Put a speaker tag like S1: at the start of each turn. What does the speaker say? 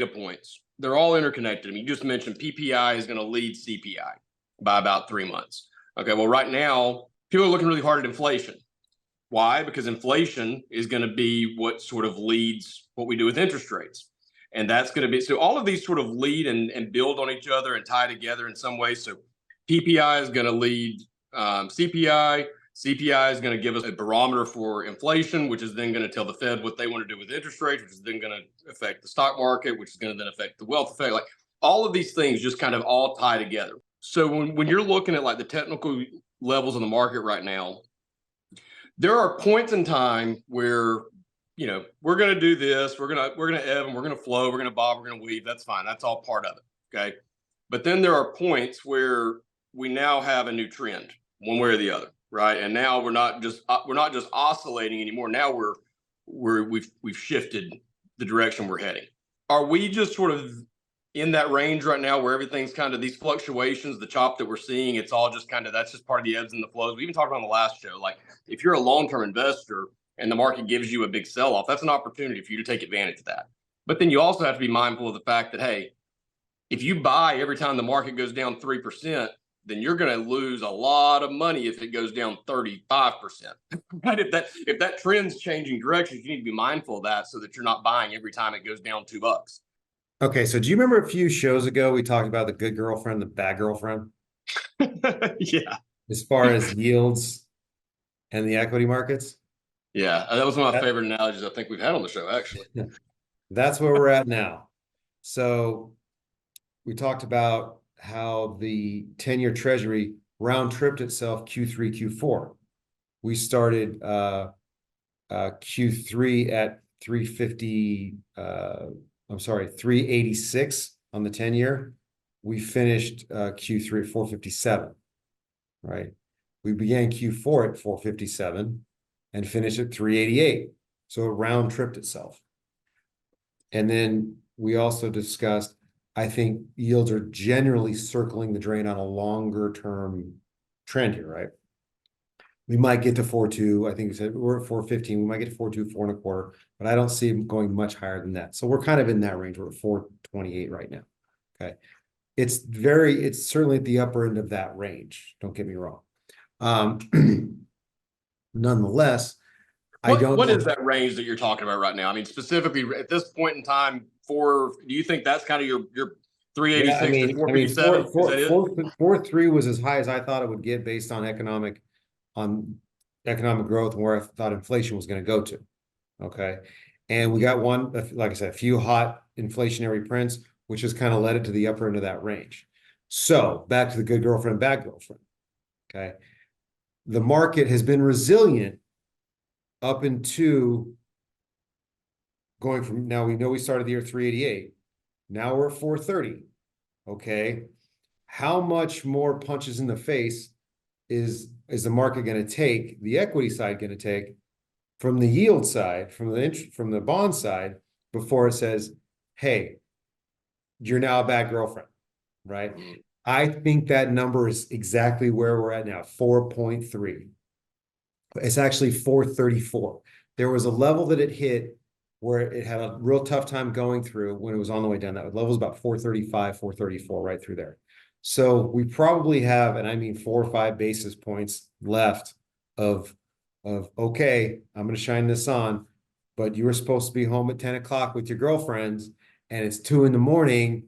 S1: data points. They're all interconnected. I mean, you just mentioned PPI is going to lead CPI by about 3 months. Okay, well, right now, people are looking really hard at inflation. Why? Because inflation is going to be what sort of leads what we do with interest rates. And that's going to be, so all of these sort of lead and build on each other and tie together in some way. So PPI is going to lead CPI. CPI is going to give us a barometer for inflation, which is then going to tell the Fed what they want to do with interest rates, which is then going to affect the stock market, which is going to then affect the wealth effect. Like all of these things just kind of all tie together. So when you're looking at like the technical levels of the market right now, there are points in time where, you know, we're going to do this, we're going to ebb and we're going to flow, we're going to bob, we're going to weave. That's fine. That's all part of it. Okay. But then there are points where we now have a new trend, one way or the other, right? And now we're not just oscillating anymore. Now we've shifted the direction we're heading. Are we just sort of in that range right now where everything's kind of these fluctuations, the chop that we're seeing, it's all just kind of, that's just part of the ebbs and the flows. We even talked about on the last show, like if you're a long-term investor and the market gives you a big sell-off, that's an opportunity for you to take advantage of that. But then you also have to be mindful of the fact that, hey, if you buy every time the market goes down 3%, then you're going to lose a lot of money if it goes down 35%. Right? If that trend's changing directions, you need to be mindful of that so that you're not buying every time it goes down $2.
S2: Okay, so do you remember a few shows ago we talked about the good girlfriend, the bad girlfriend?
S1: Yeah.
S2: As far as yields and the equity markets?
S1: Yeah, that was one of my favorite analogies I think we've had on the show, actually.
S2: That's where we're at now. So we talked about how the 10-year treasury round tripped itself Q3, Q4. We started Q3 at 350, 386 on the 10-year. We finished Q3 at 457, right? We began Q4 at 457 and finished at 388. So it round tripped itself. And then we also discussed, I think yields are generally circling the drain on a longer term trend here, right? We might get to 4.2. I think we said we're at 4.15. We might get to 4.2, 4.25, but I don't see them going much higher than that. So we're kind of in that range. We're at 4.28 right now. Okay. It's certainly at the upper end of that range. Don't get me wrong. Nonetheless,
S1: what is that range that you're talking about right now? I mean, specifically at this point in time, do you think that's kind of your 386 to 457?
S2: 4.3 was as high as I thought it would get based on economic growth and where I thought inflation was going to go to. Okay. And we got one, like I said, a few hot inflationary prints, which has kind of led it to the upper end of that range. So back to the good girlfriend, bad girlfriend. Okay. The market has been resilient up into going from, now we know we started the year 388. Now we're at 430. Okay. How much more punches in the face is the market going to take, the equity side going to take from the yield side, from the bond side, before it says, hey, you're now a bad girlfriend, right? I think that number is exactly where we're at now, 4.3. It's actually 434. There was a level that it hit where it had a real tough time going through when it was on the way down. That level was about 435, 434, right through there. So we probably have, and I mean 4 or 5 basis points left of okay, I'm going to shine this on, but you were supposed to be home at 10 o'clock with your girlfriends and it's 2 in the morning.